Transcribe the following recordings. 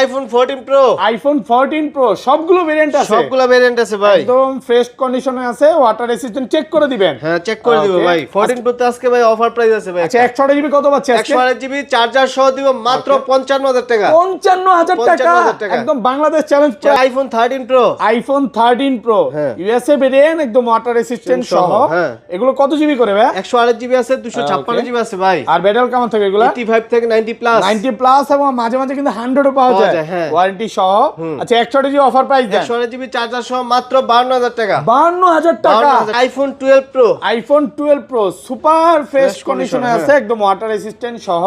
IPhone 14 pro. IPhone 14 pro সবগুলো variant আছে, সবগুলো ভেরিয়েন্ট আছে ভাই, একদম ফ্রেশ কন্ডিশনে আছে, ওয়াটার রেসিস্ট্যান্ট চেক করে দিবেন। হ্যাঁ চেক করে দিব ভাই। 14 প্রো তে আজকে ভাই অফার প্রাইস আছে ভাই। আচ্ছা 128 জিবি কত পাচ্ছি আজকে? 128 জিবি চার্জার সহ দিব মাত্র 55000 টাকা। 55000 টাকা, একদম Bangladesh challenge. IPhone 13 pro, iPhone 13 pro USA variant, একদম ওয়াটার রেসিস্ট্যান্ট সহ। এগুলো কত জিবি করে ভাই? 128 জিবি আছে, 256 জিবি আছে ভাই। আর ব্যাটারি কেমন থাকে এগুলো? 85 থেকে 90 প্লাস। 90 প্লাস, এবং মাঝে মাঝে কিন্তু 100 ও পাওয়া যায় ওয়ারেন্টি সহ। আচ্ছা 128 জিবি অফার প্রাইস দেন। 128 জিবি চার্জার সহ মাত্র 52000 টাকা। 52000 টাকা। IPhone 12 pro, iPhone 12 pro super fresh কন্ডিশনে আছে, একদম ওয়াটার রেসিস্ট্যান্ট সহ।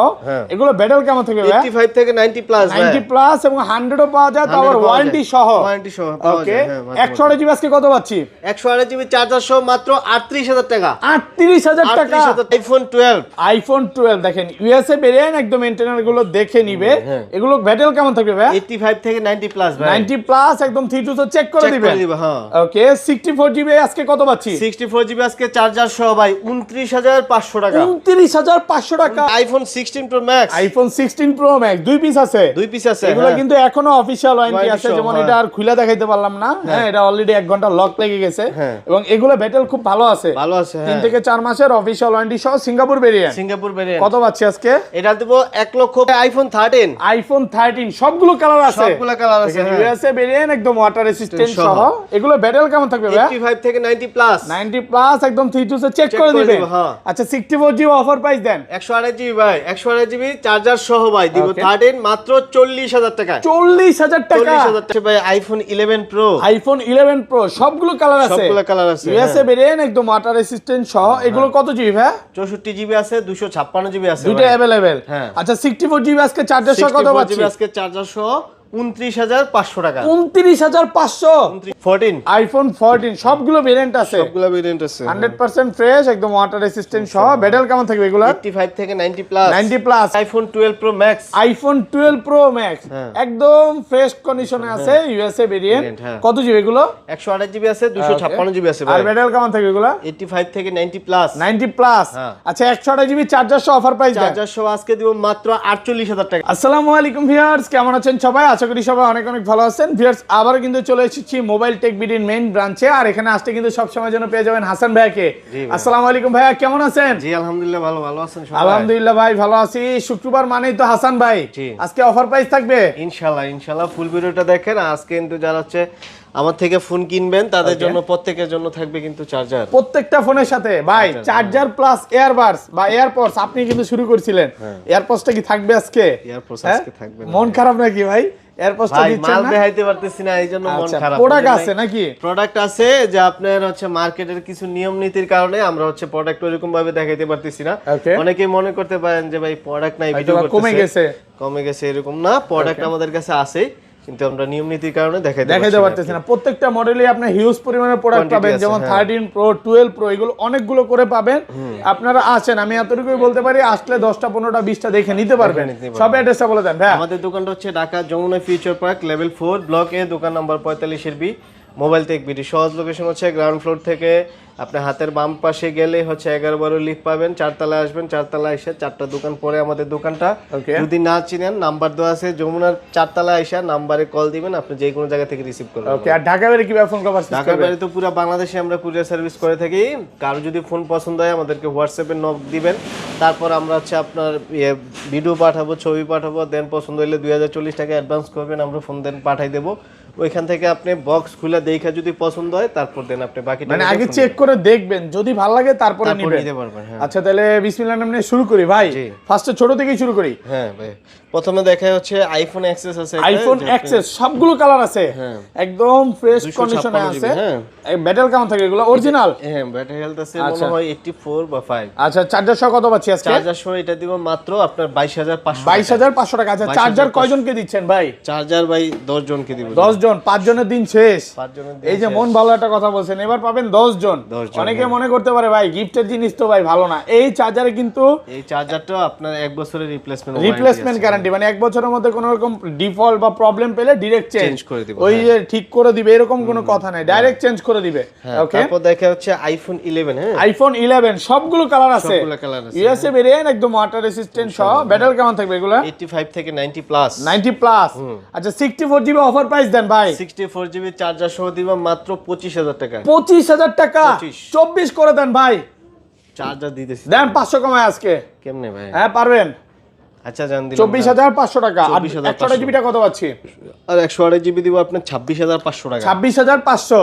এগুলো ব্যাটারি কেমন থাকে ভাই? 85 থেকে 90 প্লাস ভাই। 90 প্লাস এবং 100 ও পাওয়া যায়, তারপর ওয়ারেন্টি সহ। ওয়ারেন্টি সহ পাওয়া যায়। ওকে 128 জিবি আজকে কত পাচ্ছি? 128 জিবি চার্জার সহ মাত্র 38000 টাকা। 38000 টাকা। আইফোন 12, আইফোন 12 দেখেন ইউএসএ ভেরিয়েন্ট, একদম ইন্টারনাল গুলো দেখে নিবে। এগুলো ব্যাটারি কেমন থাকবে ভাই? 85 থেকে 90 প্লাস ভাই। 90 প্লাস, একদম 3 2 চেক করে দিবেন। হ্যাঁ ওকে 64 জিবি আজকে কত পাচ্ছি? 64 জিবি আজকে চার্জার সহ ভাই 29500 টাকা। 29500 টাকা। IPhone 16 pro max, iPhone 16 pro max দুই পিস আছে। দুই পিস আছে। এগুলো কিন্তু এখনো অফিশিয়াল ওয়ারেন্টি আছে, যেমন এটা আর খুলে দেখাইতে পারলাম না। হ্যাঁ এটা অলরেডি 1 ঘন্টা লক লেগে গেছে, এবং এগুলো ব্যাটারি খুব ভালো আছে। ভালো আছে 3 থেকে 4 মাসের অফিশিয়াল ওয়ারেন্টি সহ সিঙ্গাপুর ভেরিয়েন্ট। সিঙ্গাপুর ভেরিয়েন্ট কত পাচ্ছি আজকে? এটা দেব 1 লক্ষ। আইফোন 13, আইফোন 13 সবগুলো কালার আছে, সবগুলো কালার আছে। ইউএসএ ভেরিয়েন্ট, একদম ওয়াটার রেসিস্ট্যান্ট সহ। এগুলো ব্যাটারি কেমন থাকবে ভাই? 85 থেকে 90 প্লাস। 90 প্লাস, একদম 3 2 চেক করে দিবেন। আচ্ছা 64 জিবি অফার প্রাইস দেন। 128 জিবি ভাই, 128 জিবি চার্জার সহ ভাই দিব 13 মাত্র 40000 টাকা। 40000 টাকা। 40000 টাকা ভাই। আইফোন 11 প্রো, আইফোন 11 প্রো সবগুলো কালার আছে, সবগুলো কালার আছে। ইউএসএ ভেরিয়েন্ট, একদম ওয়াটার রেসিস্ট্যান্ট সহ। এগুলো কত জিবি ভাই? 64 জিবি আছে, 256 জিবি আছে, দুটো अवेलेबल। আচ্ছা 64 জিবি আজকে চার্জার সহ কত পাচ্ছি? 64 জিবি আজকে চার্জার সহ 29500 টাকা। 29500। 14 আইফোন 14 সবগুলো ভেরিয়েন্ট আছে, সবগুলো ভেরিয়েন্ট আছে, 100% ফ্রেশ, একদম ওয়াটার রেসিস্ট্যান্ট সহ। ব্যাটারি কেমন থাকবে এগুলো? 85 থেকে 90 plus. 90 plus. IPhone 12 pro max, iPhone 12 pro max একদম ফ্রেশ কন্ডিশনে আছে, ইউএসএ ভেরিয়েন্ট। কত জিবি এগুলো? 128 জিবি আছে, 256 জিবি আছে ভাই। আর ব্যাটারি কেমন থাকবে এগুলো? 85 থেকে 90 প্লাস। 90 প্লাস। আচ্ছা 128 জিবি চার্জার সহ অফার প্রাইস দেন। চার্জার সহ আজকে দিব মাত্র 48000 টাকা। আসসালামু আলাইকুম ভিউয়ার্স, কেমন আছেন সবাই? আশা করি সবাই অনেক অনেক ভালো আছেন। ভিউয়ার্স আবার কিন্তু চলে এসেছি মোবাইল টেক বিডির মেইন ব্রাঞ্চে, আর এখানে আসতে কিন্তু সব সময় জন্য পেয়ে যাবেন হাসান ভাইকে। আসসালামু আলাইকুম ভাইয়া, কেমন আছেন? জি আলহামদুলিল্লাহ ভালো। ভালো আছেন সবাই? আলহামদুলিল্লাহ ভাই ভালো আছি। শুক্রবার মানেই তো হাসান ভাই, আজকে অফার প্রাইস থাকবে ইনশাআল্লাহ। ইনশাআল্লাহ ফুল ভিডিওটা দেখেন। আজকে কিন্তু যারা হচ্ছে আমার থেকে ফোন কিনবেন তাদের জন্য, প্রত্যেকের জন্য থাকবে কিন্তু চার্জার। প্রত্যেকটা ফোনের সাথে ভাই চার্জার প্লাস এয়ারবাডস বা এয়ারপডস আপনি কিন্তু শুরু করেছিলেন। এয়ারপডসটা কি থাকবে আজকে? এয়ারপডস আজকে থাকবে না। মন খারাপ নাকি ভাই? এয়ারপডসটা দিচ্ছেন মাল না? দেখাইতে পারতেছি না, এইজন্য মন খারাপ। প্রোডাক্ট আছে নাকি? প্রোডাক্ট আছে যে আপনার হচ্ছে মার্কেটের কিছু নিয়ম নীতির কারণে আমরা হচ্ছে প্রোডাক্ট ওইরকম ভাবে দেখাইতে পারতেছি না। অনেকেই মনে করতে পারেন যে ভাই প্রোডাক্ট নাই, ভিডিও করতেছে, কমে গেছে, এরকম না। প্রোডাক্ট আমাদের কাছে আছে, কিন্তু আমরা নিয়ম নীতির কারণে দেখাইতে পারতেছি না। প্রত্যেকটা মডেলে আপনি হিউজ পরিমাণের প্রোডাক্ট পাবেন, যেমন 13 প্রো 12 প্রো এগুলো অনেকগুলো করে পাবেন। আপনারা আসেন, আমি এতটুকুই বলতে পারি, আসলে 10টা 15টা 20টা দেখে নিতে পারবেন। সব অ্যাড্রেসটা বলে দেন ভাই। আমাদের দোকানটা হচ্ছে Dhaka Jamuna Future Park level 4 block A, দোকান নাম্বার 45 এর বি, মোবাইল টেক বিডি। সহজ লোকেশন হচ্ছে গ্রাউন্ড ফ্লোর থেকে আপনি হাতের বাম পাশে গেলে হচ্ছে 11-12 লিফট পাবেন, 4 তলায় আসবেন, 4 তলায় এসে 4টা দোকান পরে আমাদের দোকানটা। যদি না চিনেন নাম্বার দেওয়া আছে, যমুনার 4 তলায় এসে নাম্বারে কল দিবেন, আপনি যে কোনো জায়গা থেকে রিসিভ করবেন। ওকে। আর ঢাকা বাইরে কিভাবে ফোন করবেন? ঢাকা বাইরে তো পুরো বাংলাদেশে আমরা কুরিয়ার সার্ভিস করে থাকি। কারো যদি ফোন পছন্দ হয় আমাদেরকে হোয়াটসঅ্যাপে নক দিবেন, তারপর আমরা হচ্ছে আপনার ভিডিও পাঠাবো, ছবি পাঠাবো, দেন পছন্দ হলে 2040 টাকা অ্যাডভান্স করবেন, আমরা ফোন দেন পাঠাই দেবো। ওইখান থেকে আপনি বক্স খুলে দেখা যদি পছন্দ হয়, তারপর দেন আপনি বাকিটা মানে আগে চেক করে দেখবেন, যদি ভালো লাগে তারপরে নিতে পারবেন। আচ্ছা তাহলে বিসমিল্লাহির নামে শুরু করি ভাই। ফার্স্টে ছোট থেকেই শুরু করি। হ্যাঁ ভাই, প্রথমে দেখাই হচ্ছে আইফোন এক্সএস আছে। আইফোন এক্সএস সবগুলো কালার আছে, একদম ফ্রেশ কন্ডিশনে আছে। ব্যাটারি কেমন থাকে এগুলো? অরিজিনাল? হ্যাঁ ব্যাটারি হেলথ আছে মনে হয় 84 বা 5। আচ্ছা চার্জার সহ কত পাচ্ছি আজকে? চার্জার সহ এটা দিব মাত্র আপনার 22500। 22500 টাকা। আচ্ছা চার্জার কয়জনকে দিচ্ছেন ভাই? চার্জার ভাই 10 জনকে দিব। 10 জন? 5 জনের দিন শেষ। 5 জনের দিন। এই যে মন ভালো একটা কথা বলছেন, এবার পাবেন 10 জন। অনেকে মনে করতে পারে ভাই গিফটের জিনিস তো ভাই ভালো না। এই চার্জারে কিন্তু এই চার্জারটা আপনার 1 বছরের রিপ্লেসমেন্ট গ্যারান্টি গ্যারান্টি, মানে 1 বছরের মধ্যে কোনো রকম ডিফল্ট বা প্রবলেম পেলে ডাইরেক্ট চেঞ্জ করে দিব, ওই যে ঠিক করে দিবে এরকম কোনো কথা নাই, ডাইরেক্ট চেঞ্জ করে দিবে। ওকে, তারপর দেখা হচ্ছে আইফোন 11, হ্যাঁ আইফোন 11 সবগুলো কালার আছে, সবগুলো কালার আছে, ইউএসএ ভেরিয়েন্ট, একদম ওয়াটার রেসিস্ট্যান্ট সহ। ব্যাটারি কেমন থাকবে এগুলো? 85 থেকে 90 প্লাস। 90 প্লাস। আচ্ছা 64 জিবি অফার প্রাইস দেন ভাই। 64 জিবি চার্জার সহ দিব মাত্র 25,000 টাকা। 25,000 টাকা, 24 করে দেন ভাই। চার্জার দিতেছি, দেন 500 কমায় আজকে। কেমনে ভাই? হ্যাঁ পারবেন। আচ্ছা জান দিলাম 24,500 টাকা। আর 24,500 128 জিবিটা কত পাচ্ছি? আর 128 জিবি দিব আপনার 26,500 টাকা। 26,500।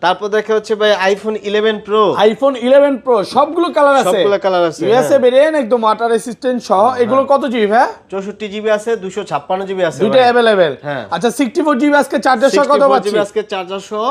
তারপর দেখা হচ্ছে ভাই আইফোন 11 প্রো। আইফোন 11 প্রো সবগুলো কালার আছে, সবগুলো কালার আছে, ইউএসএ ভেরিয়েন্ট, একদম ওয়াটার রেসিস্ট্যান্ট সহ। এগুলো কত জিবি ভাই? 64 জিবি আছে, 256 জিবি আছে, দুটো अवेलेबल। আচ্ছা 64 জিবি আজকে চার্জার সহ কত পাচ্ছি? আজকে চার্জার সহ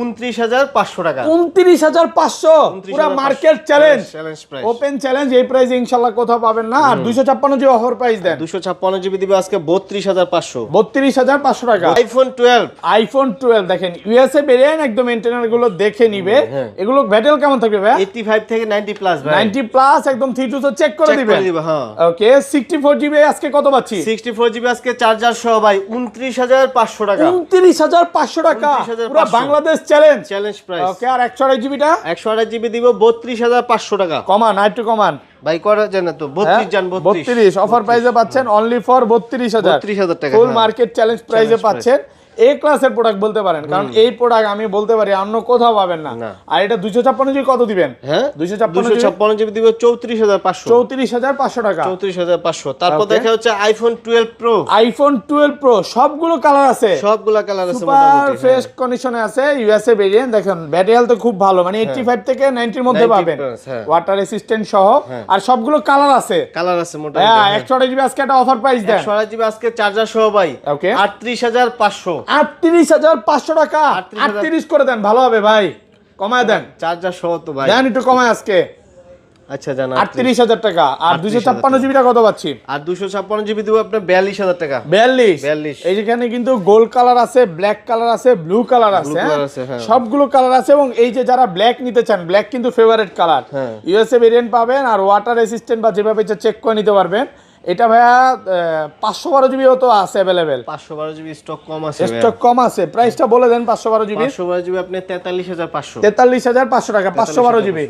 29,500 টাকা। 29,500 পুরো market challenge, challenge price, open challenge. এই প্রাইস ইনশাআল্লাহ কোথাও পাবেন না। আর 256 জিবি অফার প্রাইস দেন। 256 জিবি দিবে আজকে 32,500। 32,500 টাকা। আইফোন 12। আইফোন 12 দেখেন ইউএসএ ভেরিয়েন্ট, একদম এন্টেনার গুলো দেখে নিবে। এগুলো ব্যাটারি কেমন থাকবে ভাই? 85 থেকে 90 প্লাস ভাই। 90 প্লাস একদম 3 টু চেক করে দিবেন। হ্যাঁ ওকে 64 জিবি আজকে কত পাচ্ছি? 64 জিবি আজকে চার্জার সহ ভাই 29,500 টাকা। 29,500 টাকা, পুরো বাংলাদেশ চ্যালেঞ্জ, চ্যালেঞ্জ প্রাইস। ওকে আর 128 জিবিটা? 128 জিবি দিব 32,500 টাকা। কমান, আর একটু কমান ভাই করা যায় না তো? 32 জান 32 অফার প্রাইসে পাচ্ছেন, অনলি ফর 32,000 টাকা। ফুল মার্কেট চ্যালেঞ্জ প্রাইসে পাচ্ছেন। এ ক্লাসের প্রোডাক্ট বলতে পারেন, কারণ এই প্রোডাক্ট আমি বলতে পারি অন্য কোথাও পাবেন না। আর এটা 256 জিবি কত দিবেন? হ্যাঁ 256 জিবি দিব 34,500। 34,500 টাকা। 34,500। তারপর দেখা হচ্ছে আইফোন 12 প্রো। আইফোন 12 প্রো সবগুলো কালার আছে, সবগুলো কালার আছে, সুপার মোটামুটি ফ্রেশ কন্ডিশনে আছে। ইউএসএ ভেরিয়েন্ট দেখেন, ব্যাটারি হেলথ খুব ভালো, মানে 85 থেকে 90 এর মধ্যে পাবেন, ওয়াটার রেসিস্ট্যান্ট সহ। আর সবগুলো কালার আছে, মোটামুটি। হ্যাঁ 128 জিবি আজকে একটা অফার প্রাইস দেন। 128 জিবি আজকে চার্জার সহ ভাই ওকে 38,500। 38,500 টাকা। 38 করে দেন, ভালো হবে ভাই, কমায় দেন। চার্জার সহ তো ভাই দেন একটু কমায় আজকে। আচ্ছা জানা 38,000 টাকা। আর 256 জিবিটা কত পাচ্ছি? আর 256 জিবি দিব আপনার 42,000 টাকা। 42। এই যেখানে কিন্তু গোল্ড কালার আছে, ব্ল্যাক কালার আছে, ব্লু কালার আছে, সবগুলো কালার আছে। এবং এই যে যারা ব্ল্যাক নিতে চান, ব্ল্যাক কিন্তু ফেভারিট কালার, ইউএসএ ভেরিয়েন্ট পাবেন। আর ওয়াটার রেসিস্ট্যান্ট বা যেভাবে চেক করে নিতে পারবেন। এটা ভাইয়া 512 জিবিও তো আছে अवेलेबल। 512 জিবি স্টক কম আছে, স্টক কম আছে। প্রাইসটা বলে দেন। 512 জিবি 512 জিবি আপনি 43,500। 43,500 টাকা 512 জিবি।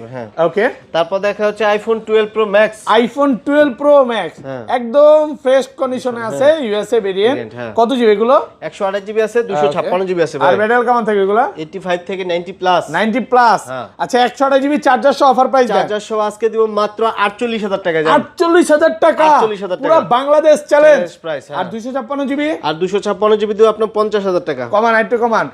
ওকে তারপর দেখা হচ্ছে iPhone 12 pro max. IPhone 12 pro max একদম ফ্রেশ কন্ডিশনে আছে, ইউএসএ ভেরিয়েন্ট। কত জিবি এগুলো? 128 জিবি আছে, 256 জিবি আছে ভাই। আর ব্যাটারি কেমন থাকে এগুলো? 85 থেকে 90 প্লাস। 90 প্লাস। আচ্ছা 128 জিবি চার্জার সহ অফার প্রাইস দেন। চার্জার সহ আজকে দিব মাত্র 48,000 টাকা। 48,000 টাকা, 48,000 পুরো বাংলাদেশ চ্যালেঞ্জ প্রাইস। আর 256 জিবি? আর 256 জিবি দিব আপনার 50,000 টাকা। কমান, একটু কমান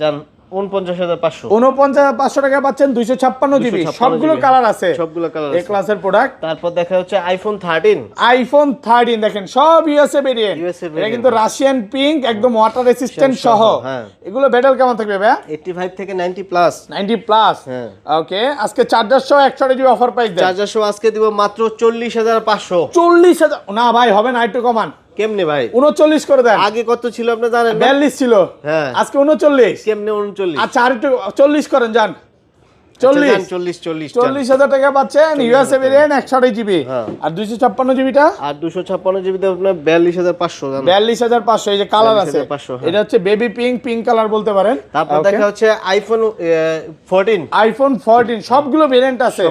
জান 49,500। 49,500 টাকা পাচ্ছেন 256 জিবি। সবগুলো কালার আছে, সবগুলো কালার এই ক্লাসের প্রোডাক্ট। তারপর দেখা হচ্ছে আইফোন 13। আইফোন 13 দেখেন সব ইউএসএ ভেরিয়েন্ট। এটা কিন্তু রাশিয়ান পিঙ্ক, একদম ওয়াটার রেসিস্ট্যান্ট সহ। এগুলো ব্যাটারি কেমন থাকবে ভাই? 85 থেকে 90 প্লাস। 90 প্লাস। ওকে আজকে চার্জার সহ 128 জিবি অফার প্রাইস দেন। চার্জার সহ আজকে দিব মাত্র 40,500। 40,000 না ভাই, হবে না, একটু কমান। কেমনে ভাই? 39 করে দেন। আগে কত ছিল আপনি জানেন? 42 ছিল, আজকে 39। কেমনে 39? আচ্ছা আর একটু 40 করেন যান। 40,000 টাকা পাচ্ছেন, ইউএসএ ভেরিয়েন্ট 128 জিবি। আর 256 জিবিটা? আর 256 জিবি তে আপনার 42,500। 42,500। এই যে কালার আছে, এটা হচ্ছে বেবি পিঙ্ক কালার বলতে পারেন। তারপর দেখা হচ্ছে আইফোন 14। আইফোন 14 সবগুলো ভেরিয়েন্ট আছে,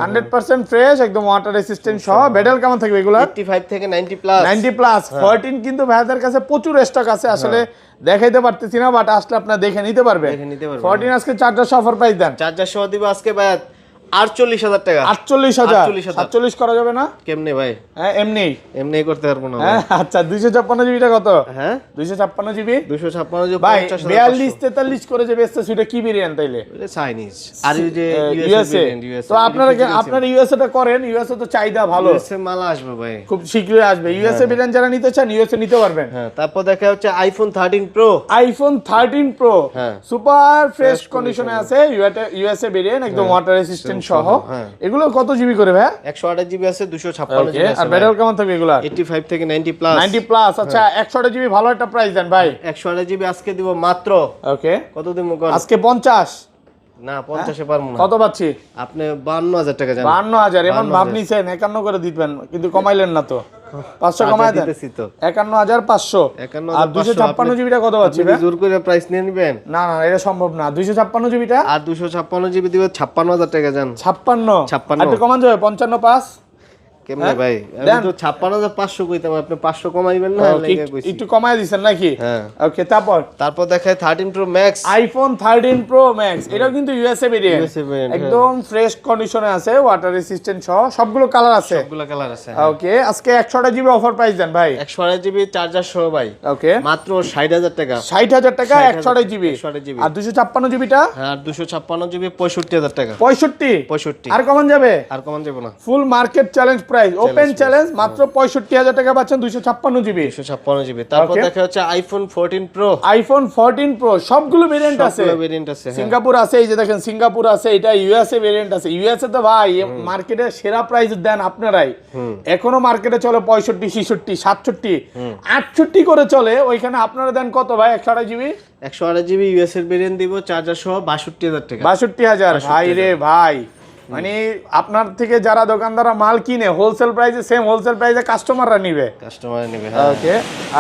100% ফ্রেশ, একদম ওয়াটার রেসিস্ট্যান্ট সহ। ব্যাটারি কেমন থাকবে এগুলো? 85 থেকে 90 প্লাস। 90 প্লাস। 14 কিন্তু ভাইদের কাছে প্রচুর স্টক আছে, আসলে দেখাইতে পারতেছি না, বাট আসলে আপনারা দেখে নিতে পারবেন। 14 আজকে চার্জার সহ অফার প্রাইস দেন। চার্জার সহ দিব আজকে ভাই 48,000 টাকা। 48,000 করা যাবে না? কেমনে ভাই? হ্যাঁ এমনি করতে পারবো না। আচ্ছা 256 জিবিটা কত? হ্যাঁ 256 জিবি 256 জিবি ভাই 42-43 করে যে বেচতে সেটা কি ভেরিয়েন্ট তাইলে? এটা চাইনিজ। আর এই যে ইউএসএ, তো আপনারা ইউএসএ টা করেন, ইউএসএ তো চাহিদা ভালো, ইউএসএ মাল আসবে ভাই, খুব শীঘ্রই আসবে। ইউএসএ ভেরিয়েন্ট যারা নিতে চান ইউএসএ নিতে পারবেন। হ্যাঁ তারপর দেখা হচ্ছে iPhone 13 pro. IPhone 13 pro super fresh কন্ডিশনে আছে, ইউএসএ ভেরিয়েন্ট, একদম ওয়াটার রেসিস্ট্যান্ট সহ। এগুলো কত জিবি করে ভাই? 128 জিবি আছে, 256 জিবি আছে। আর ব্যাটারি কেমন থাকবে এগুলা? 85 থেকে 90 প্লাস। 90 প্লাস। আচ্ছা 128 জিবি ভালো একটা প্রাইস দেন ভাই। 128 জিবি আজকে দিব মাত্র, ওকে কত দিব? আজকে 50। না 50-এ পারবো না। কত পাচ্ছি? আপনি 52,000 টাকা জানেন। 52,000 এমন ভাব নিছেন 51 করে দিবেন, কিন্তু কমাইলেন না তো। 500 কমায় দেন। 51,500। আর 256 জিবিটা কত পাচ্ছি ভাই? জোর করে প্রাইস নিয়ে নেবেন? না না, এটা সম্ভব না। 256 জিবিটা আর 256 জিবি দিবে 56,000 টাকা জান। 56 একটু কমান যাবে 55.5 কেমনে ভাই? আমি তো 56,500 কইতাম, আপনি 500 কমাইবেন না লাগা কইছি। একটু কমায় দিবেন নাকি? হ্যাঁ ওকে। তারপর দেখায় 13 pro max, iPhone 13 pro max. এটাও কিন্তু ইউএসএ ভেরিয়েন্ট, একদম ফ্রেশ কন্ডিশনে আছে, ওয়াটার রেসিস্ট্যান্ট সহ সবগুলো কালার আছে। সবগুলো কালার আছে। ওকে, আজকে 128 জিবি অফার প্রাইস দেন ভাই। 128 জিবি চার্জার সহ ভাই। ওকে, মাত্র 60,000 টাকা। 60,000 টাকা 128 জিবি। আর 256 জিবিটা? হ্যাঁ, আর 256 জিবি 65,000 টাকা। 65 আর কমান যাবে? আর কমান যাবে না। Full market challenge price, open challenge, মাত্র 65,000 টাকা পাচ্ছেন 256 জিবি। 256 জিবি। তারপর দেখা হচ্ছে আইফোন 14 প্রো। আইফোন 14 প্রো সবগুলো ভেরিয়েন্ট আছে। সবগুলো ভেরিয়েন্ট আছে। সিঙ্গাপুর আছে, এই যে দেখেন সিঙ্গাপুর আছে, এটা ইউএসএ ভেরিয়েন্ট আছে। ইউএসএ তো ভাই মার্কেটে সেরা প্রাইস দেন আপনারাই। এখনো মার্কেটে চলে 65, 66, 67, 68 করে চলে। ওইখানে আপনারা দেন কত ভাই? 128 জিবি। 128 জিবি ইউএস এর ভেরিয়েন্ট দিব চার্জার সহ 62,000 টাকা। 62,000 ভাই রে ভাই। মানে আপনার থেকে যারা দোকানদাররা মাল কিনে হোলসেল প্রাইসে, সেম হোলসেল প্রাইসে কাস্টমাররা নিবে। ওকে।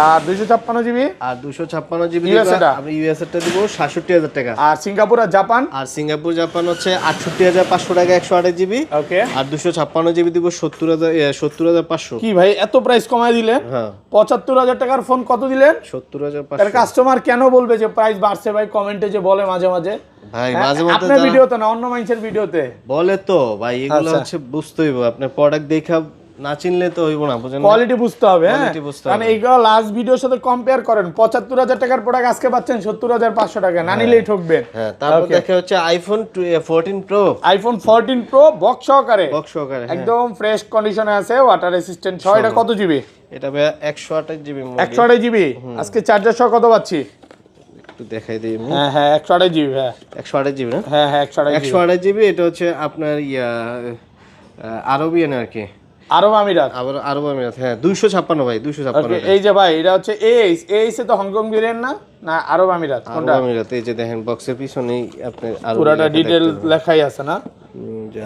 আর 256 জিবি। আর 256 জিবি আমি ইউএস এরটা দিব 67,000 টাকা। আর সিঙ্গাপুর আর জাপান? আর সিঙ্গাপুর জাপান হচ্ছে 68,500 টাকা 128 জিবি। ওকে। আর 256 জিবি দিব 70,500। কি ভাই এত প্রাইস কমায় দিলেন? হ্যাঁ। 75,000 টাকার ফোন কত দিলেন? 70,500। তার কাস্টমার কেন বলবে যে প্রাইস বাড়ছে ভাই? কমেন্টে যে বলে মাঝে মাঝে ভাই, মাঝে মধ্যে আপনার ভিডিওতে না, অন্য মানুষের ভিডিওতে বলে তো ভাই, এগুলো হচ্ছে বুঝতে হইব। আপনি প্রোডাক্ট দেখা না চিনলে তো হইব না, বুঝেন? কোয়ালিটি বুঝতে হবে। হ্যাঁ, বুঝতে কারণ এইগুলো লাস্ট ভিডিওর সাথে কম্পেয়ার করেন। 75,000 টাকার প্রোডাক্ট আজকে পাচ্ছেন 70,500 টাকা, না নিলেই ঠকবেন। হ্যাঁ। তারপর দেখা হচ্ছে iPhone 14 pro. IPhone 14 pro box সহকারে, হ্যাঁ। একদম ফ্রেশ কন্ডিশনে আছে, ওয়াটার রেসিস্ট্যান্ট সহ। এটা কত জিবি? এটা ভাই 128 জিবি। 128 জিবি। আজকে চার্জার সহ কত পাচ্ছি? একটু দেখাই দেই। হ্যাঁ হ্যাঁ, 128 জিবি। হ্যাঁ 128 জিবি না? হ্যাঁ হ্যাঁ, 128 জিবি। এটা হচ্ছে আপনার আরবিয়ান আর কি, আরব আমিরাত। আরব আমিরাত। হ্যাঁ 256 ভাই, 256। এই যে ভাই এটা হচ্ছে এইচ এ তো হংকং ভেরিয়েন্ট না, না আরব আমিরাত কোনটা? আরব আমিরাত। এই যে দেখেন বক্সের পিছনেই আপনি পুরোটা ডিটেইল লেখাই আছে না?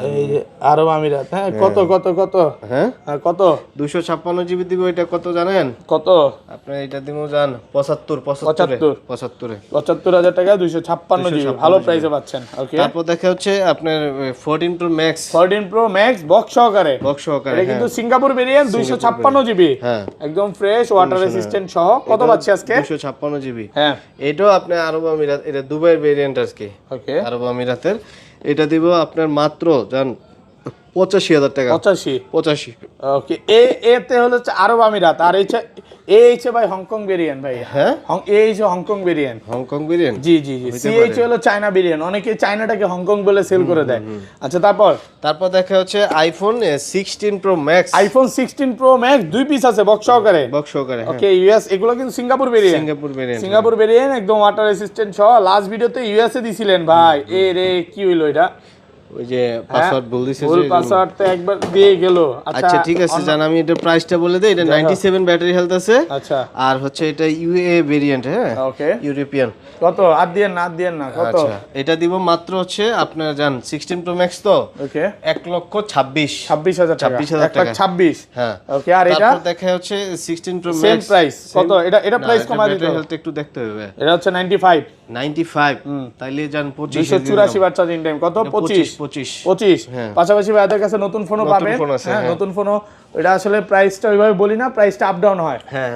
এই যে আরব আমিরাত। হ্যাঁ, কত কত কত? হ্যাঁ কত? 256 জিবি দিব। এটা কত জানেন? কত? আপনি এটা দিব জান 75,000 টাকা 256 জিবি, ভালো প্রাইসে পাচ্ছেন। ওকে। তারপর দেখা হচ্ছে আপনার 14 pro max. 14 pro max box সহকারে। এটা কিন্তু সিঙ্গাপুর ভেরিয়েন্ট, 256 জিবি। হ্যাঁ, একদম ফ্রেশ, ওয়াটার রেসিস্ট্যান্ট সহ। কত পাচ্ছি আজকে? 256 জিবি। হ্যাঁ, এটাও আপনি আরব আমিরাত, এটা দুবাইয়ের ভেরিয়েন্ট আজকে। ওকে। আরব আমিরাতের এটা দিব আপনার মাত্র জান 85,000 টাকা। 85। ওকে। এতে হলো আরব আমিরাত, আর এইচে ভাই হংকং ভেরিয়েন্ট ভাই। হ্যাঁ, এইচে হংকং ভেরিয়েন্ট। Hong Kong variant. জি জি জি। সিএইচ হলো চায়না ভেরিয়েন্ট, অনেকে চায়নাটাকে হংকং বলে সেল করে দেয়। আচ্ছা, তারপর দেখা হচ্ছে iPhone 16 pro max. IPhone 16 pro max 2 piece আছে বক্স সহকারে। ওকে। ইউএস, এগুলো কিন্তু সিঙ্গাপুর ভেরিয়েন্ট। সিঙ্গাপুর ভেরিয়েন্ট একদম ওয়াটার রেসিস্ট্যান্ট সহ। লাস্ট ভিডিওতে ইউএসএ দিছিলেন ভাই। এ রে কি হইলো এটা? ওই যে পাসওয়ার্ড ভুল দিছে, ভুল পাসওয়ার্ড তো একবার দিয়ে গেল। আচ্ছা ঠিক আছে জান, আমি এটা প্রাইসটা বলে দেই। এটা 97 ব্যাটারি হেলথ আছে। আচ্ছা। আর হচ্ছে এটা ইউএ ভেরিয়েন্ট। হ্যাঁ, ওকে। ইউরোপিয়ান। কত? আর দিয়েন না কত? আচ্ছা, এটা দিব মাত্র হচ্ছে আপনার জান 16 প্রো ম্যাক্স তো। ওকে। 1,26,000 টাকা। 1,26,000। হ্যাঁ। ওকে। আর এটা তারপর দেখা হচ্ছে 16 প্রো ম্যাক্স। সেম প্রাইস কত? এটা প্রাইস কমা দিতে ব্যাটারি হেলথ একটু দেখতে হবে। এটা হচ্ছে 95। তাইলে জান 284 বার চার্জিং টাইম কত? 25। পাশাপাশি ভাইদের কাছে নতুন ফোনও পাবেন। হ্যাঁ, নতুন ফোনও। এটা আসলে প্রাইসটা ওইভাবে বলি না, প্রাইসটা আপ ডাউন হয়। হ্যাঁ।